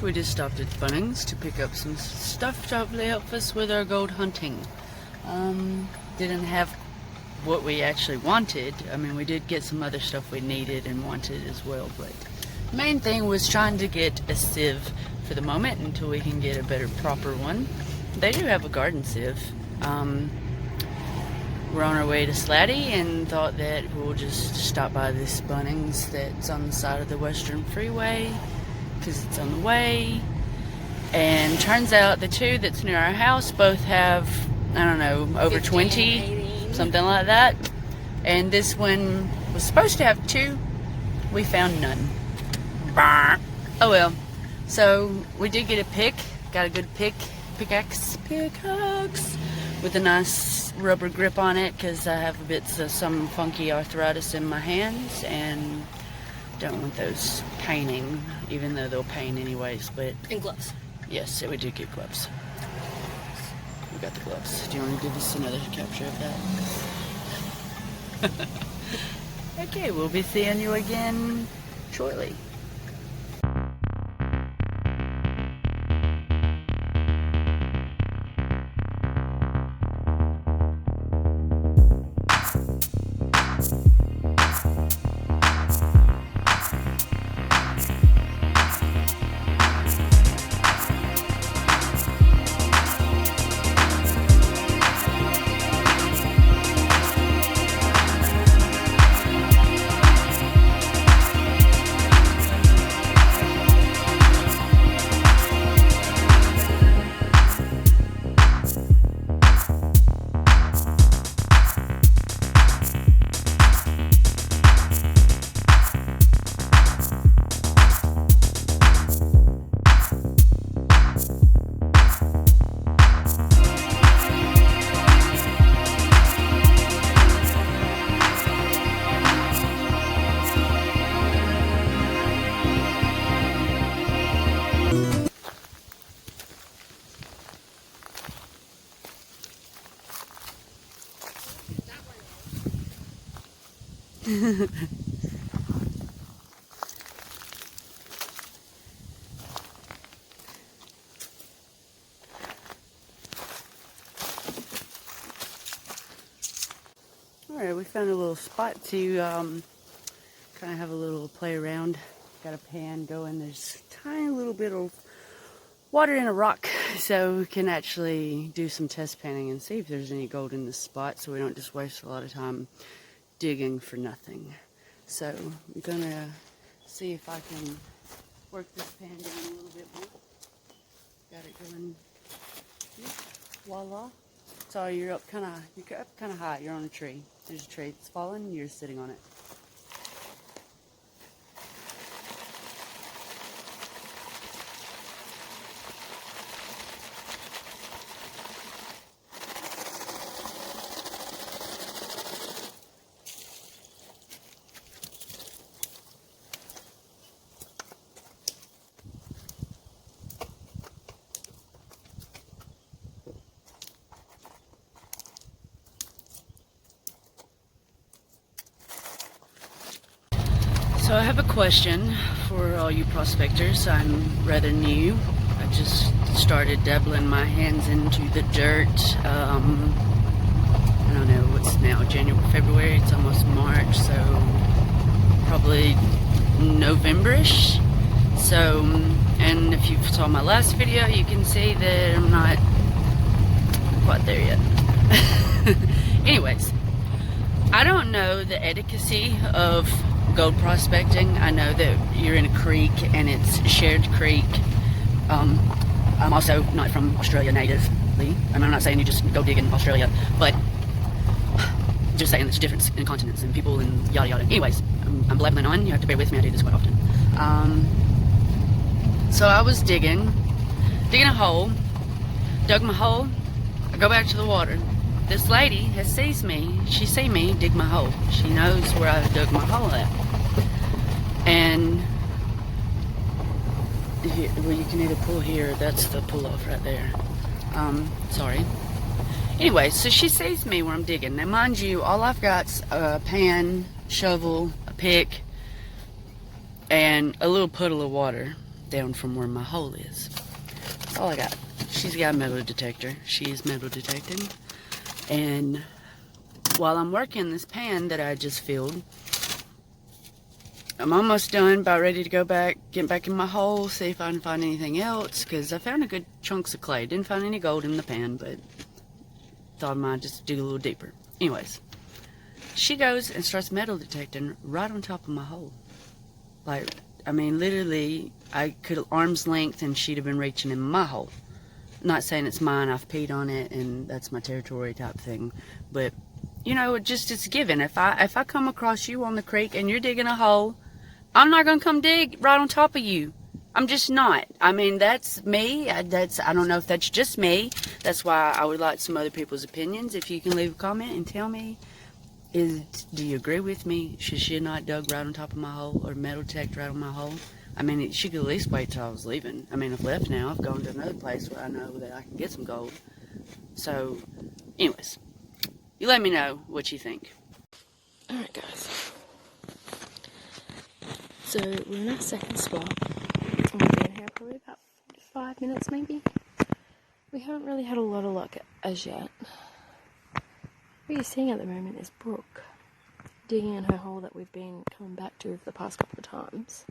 we just stopped at Bunnings to pick up some stuff to hopefully help us with our gold hunting. Didn't have what we actually wanted. I mean, we did get some other stuff we needed and wanted as well, but the main thing was trying to get a sieve for the moment until we can get a better, proper one. They do have a garden sieve. We're on our way to Slaty and thought that we'll just stop by this Bunnings that's on the side of the Western Freeway because it's on the way. And turns out the two that's near our house both have, I don't know, over 15, 20, 18. Something like that. And this one was supposed to have 2. We found none. Oh well. So we did get a pick. Got a good pickaxe with a nice rubber grip on it because I have a bit of some funky arthritis in my hands and don't want those paining, even though they'll pain anyways. But And gloves. yes, we did get gloves. We got the gloves. Do you want to give us another capture of that? Okay, we'll be seeing you again shortly. Alright, we found a little spot to kind of have a little play around. Got a pan going. There's a tiny little bit of water in a rock, so we can actually do some test panning and see if there's any gold in this spot so we don't just waste a lot of time digging for nothing. So I'm gonna see if I can work this pan down a little bit more. Got it going. Voila. So you're up kind of high. You're on a tree. There's a tree that's fallen. You're sitting on it. So I have a question for all you prospectors. I'm rather new. I just started dabbling my hands into the dirt. I don't know, what's now, January, February, it's almost March, so probably November-ish. So, and if you saw my last video, you can see that I'm not quite there yet. Anyways, I don't know the etiquette of gold prospecting. I know that you're in a creek and it's a shared creek. I'm also not from Australia natively. I'm not saying you just go dig in Australia, but just saying there's a difference in continents and people and yada yada. Anyways, I'm blabbing on. You have to bear with me. I do this quite often. So I was digging a hole, dug my hole. I go back to the water. This lady has sees me. She see me dig my hole. She knows where I dug my hole at. And well, you can either pull here. That's the pull off right there. Sorry. Anyway, so she sees me where I'm digging. Now, mind you, all I've got's a pan, shovel, a pick, and a little puddle of water. down from where my hole is. That's all I got. She's got a metal detector. She is metal detecting. And while I'm working this pan that I just filled, I'm almost done, about ready to go back, get back in my hole, see if I can find anything else, because I found a good chunks of clay. Didn't find any gold in the pan, but thought I might just dig a little deeper. Anyways, she goes and starts metal detecting right on top of my hole. Like, I mean, literally, I could arm's length and she'd have been reaching in my hole. Not saying it's mine, I've peed on it and that's my territory type thing, but you know, it's given. If I come across you on the creek and you're digging a hole, I'm not gonna come dig right on top of you. I'm just not. I mean, that's me. I don't know if that's just me. That's why I would like some other people's opinions. If you can leave a comment and tell me, do you agree with me? Should she not dug right on top of my hole or metal detector right on my hole? I mean, she could at least wait till I was leaving. I mean, I've left now. I've gone to another place where I know that I can get some gold. So, anyways, you let me know what you think. Alright guys, so we're in our second spot. We've been here probably about 5 minutes maybe. We haven't really had a lot of luck as yet. What you're seeing at the moment is Brooke digging in her hole that we've been coming back to for the past couple of times.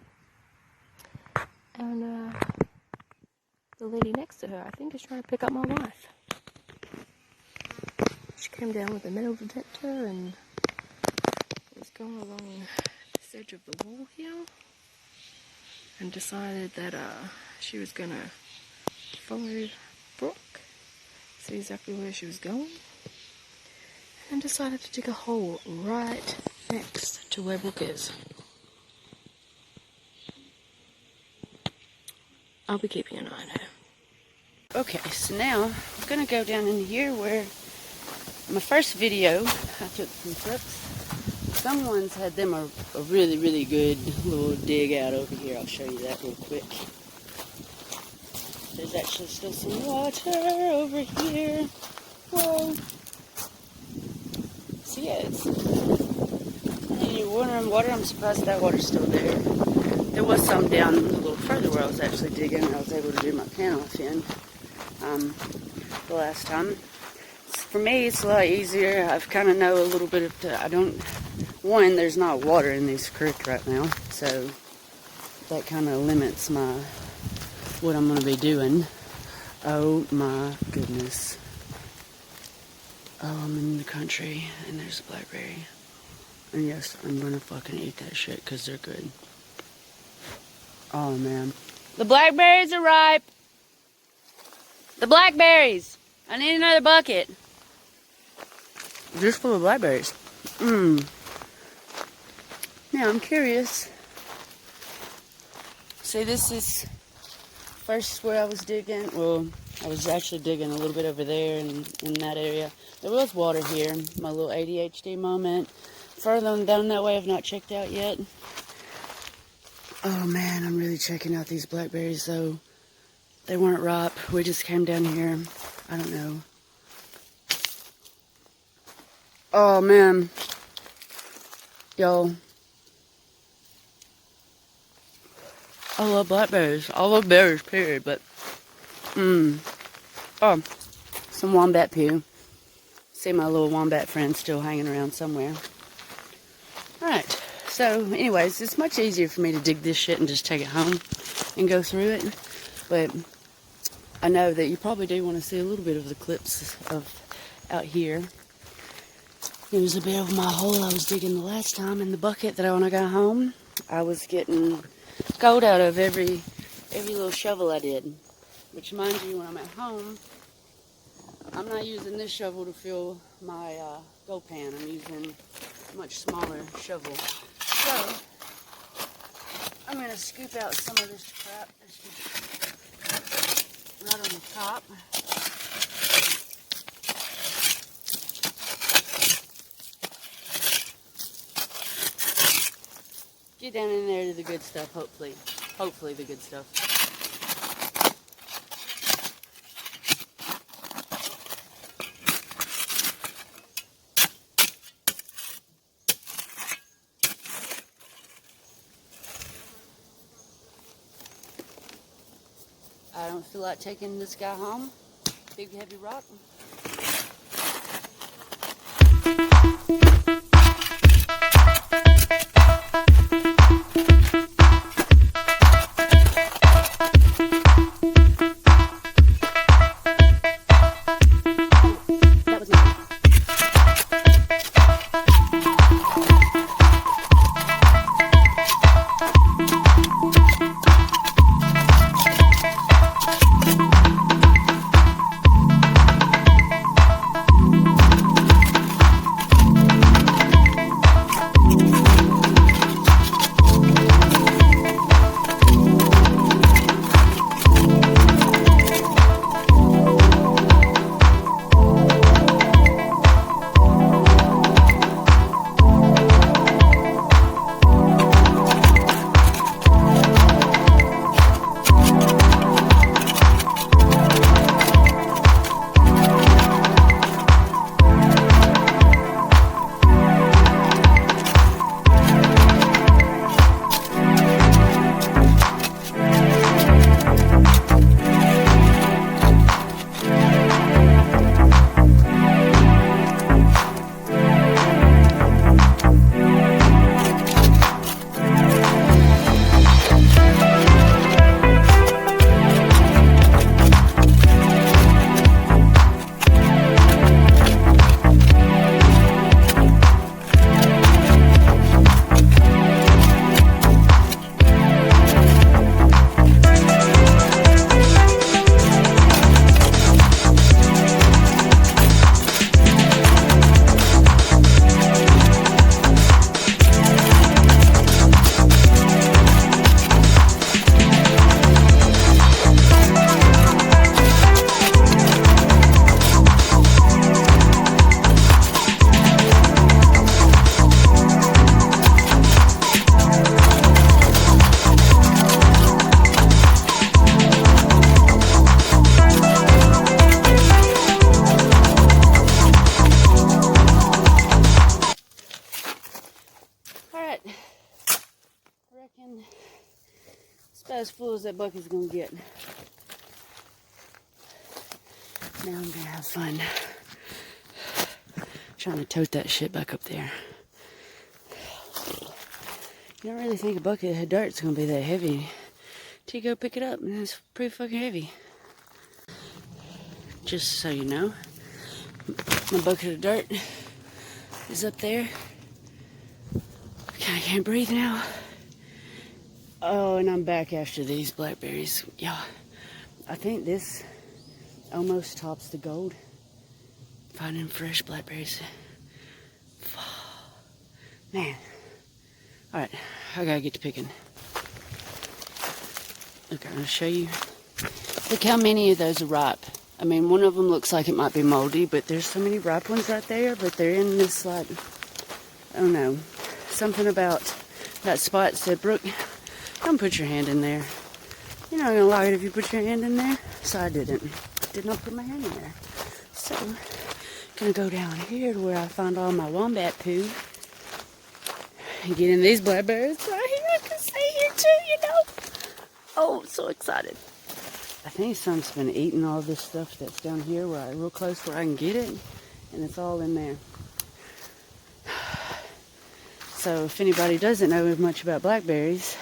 And the lady next to her, I think, is trying to pick up my wife. She came down with a metal detector and was going along this edge of the wall here and decided that she was going to follow Brooke, see exactly where she was going, and decided to dig a hole right next to where Brooke is. I'll be keeping an eye on her. Okay, so now I'm gonna go down in here where my first video I took some clips. Someone's had them a really, really good little dig out over here. I'll show you that real quick. There's actually still some water over here. Whoa. So yeah, you're wondering water. I'm surprised that water's still there. There was some down a little further where I was actually digging and I was able to do my pan off in the last time. For me, it's a lot easier. I've kind of know a little bit of, one, there's not water in this creek right now, so that kind of limits what I'm going to be doing. Oh my goodness. Oh, I'm in the country and there's a blackberry. And yes, I'm going to fucking eat that shit because they're good. Oh man. The blackberries are ripe. The blackberries. I need another bucket. Just full of blackberries. Now I'm curious. See, this is first where I was digging. Well, I was actually digging a little bit over there in that area. There was water here. My little ADHD moment. Further down that way I've not checked out yet. Oh man, I'm really checking out these blackberries though. They weren't ripe. We just came down here. I don't know. Oh man. Y'all. I love blackberries. I love berries, period, but oh, some wombat poo. See my little wombat friend still hanging around somewhere. Alright. So, anyways, it's much easier for me to dig this shit and just take it home and go through it. But I know that you probably do want to see a little bit of the clips of out here. There's a bit of my hole I was digging the last time in the bucket that when I got home, I was getting gold out of every little shovel I did. Which, mind you, when I'm at home, I'm not using this shovel to fill my gold pan. I'm using a much smaller shovel. So, I'm going to scoop out some of this crap right on the top. Get down in there to the good stuff, hopefully. Hopefully the good stuff. I don't feel like taking this guy home. Big heavy rock. It's about as full as that bucket's gonna get. Now I'm gonna have fun trying to tote that shit back up there. You don't really think a bucket of dirt's gonna be that heavy till you go pick it up, and it's pretty fucking heavy. Just so you know, my bucket of dirt is up there. I can't breathe now. Oh, and I'm back after these blackberries. Yeah, I think this almost tops the gold. Finding fresh blackberries. Man. Alright, I gotta get to picking. Okay, I'm gonna show you. Look how many of those are ripe. I mean, one of them looks like it might be moldy, but there's so many ripe ones right there, but they're in this, like, I don't know, something about that spot said, Brooke, don't put your hand in there. You're not gonna like it if you put your hand in there. So I did not put my hand in there. So, gonna go down here to where I found all my wombat poo and get in these blackberries right here. I can stay here too, you know. Oh, so excited. I think someone's been eating all this stuff that's down here real close where I can get it, and it's all in there. So if anybody doesn't know much about blackberries,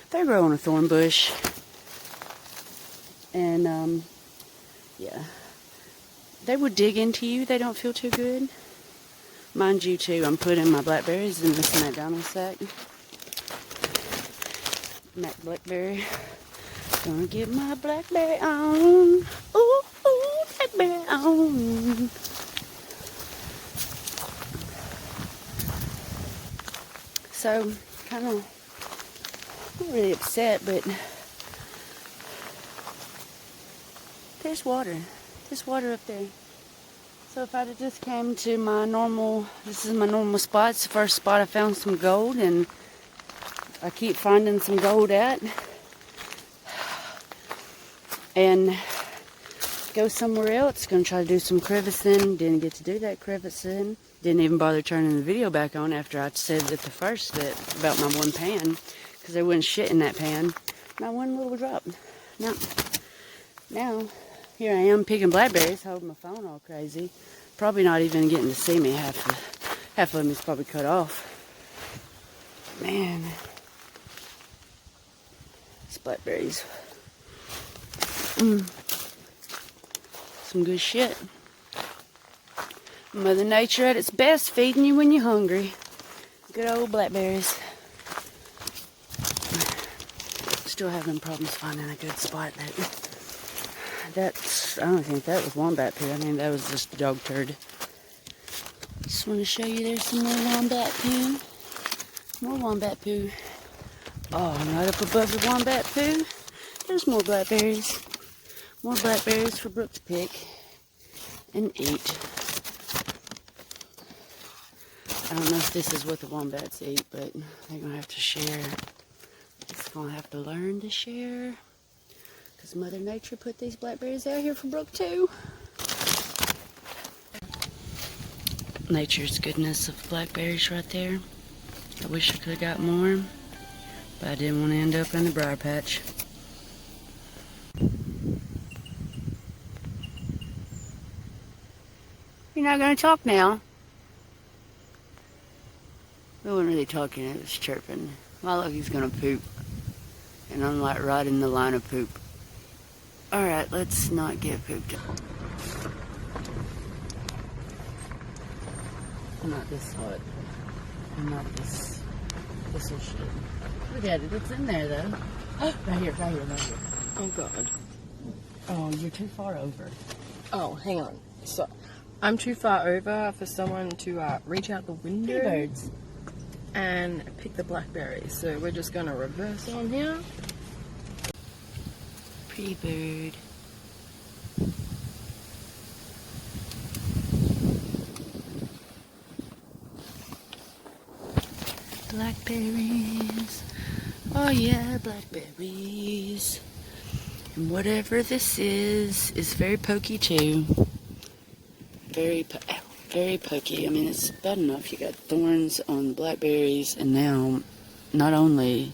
they grow on a thorn bush. And, yeah. They would dig into you. They don't feel too good. Mind you, too, I'm putting my blackberries in this McDonald's sack. Mac Blackberry. Gonna get my blackberry on. Ooh, ooh, blackberry on. So, kind of, not really upset, but there's water. There's water up there. So if I had just came to my normal, this is my normal spot. It's the first spot I found some gold, and I keep finding some gold at. And go somewhere else. Gonna try to do some crevicing. Didn't get to do that crevicing. Didn't even bother turning the video back on after I said at the first that about my one pan, because there wasn't shit in that pan. Not one little drop. No. Now, here I am picking blackberries, holding my phone all crazy. Probably not even getting to see me. Half of them is probably cut off. Man, it's blackberries. Some good shit. Mother Nature at its best, feeding you when you're hungry. Good old blackberries. Still having problems finding a good spot. I don't think that was wombat poo. I think that was just dog turd. Just want to show you there's some more wombat poo. More wombat poo. Oh, and right up above the wombat poo, there's more blackberries. More blackberries for Brooke to pick and eat. I don't know if this is what the wombats eat, but they're going to have to share. It's going to have to learn to share. Because Mother Nature put these blackberries out here for Brooke too. Nature's goodness of blackberries right there. I wish I could have got more, but I didn't want to end up in the briar patch. You're not going to talk now. I wasn't really talking, it was chirping. Well, look, he's going to poop. And I'm like right in the line of poop. Alright, let's not get pooped on. I'm not this hot. I'm not this whistle shit. Look at it, it's in there though. Right here. Oh God. Oh, you're too far over. Oh, hang on. So, I'm too far over for someone to reach out the window Birds. and pick the blackberries. So we're just gonna reverse on here. Pretty bird. Blackberries. Oh yeah, blackberries. And whatever this is very pokey too. Very pokey. I mean, it's bad enough you got thorns on blackberries, and now not only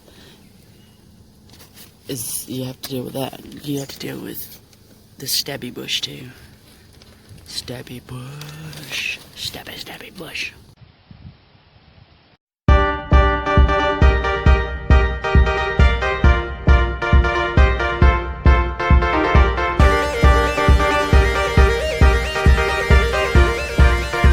is you have to deal with that, you have to deal with the stabby bush too. Stabby bush. Stabby bush.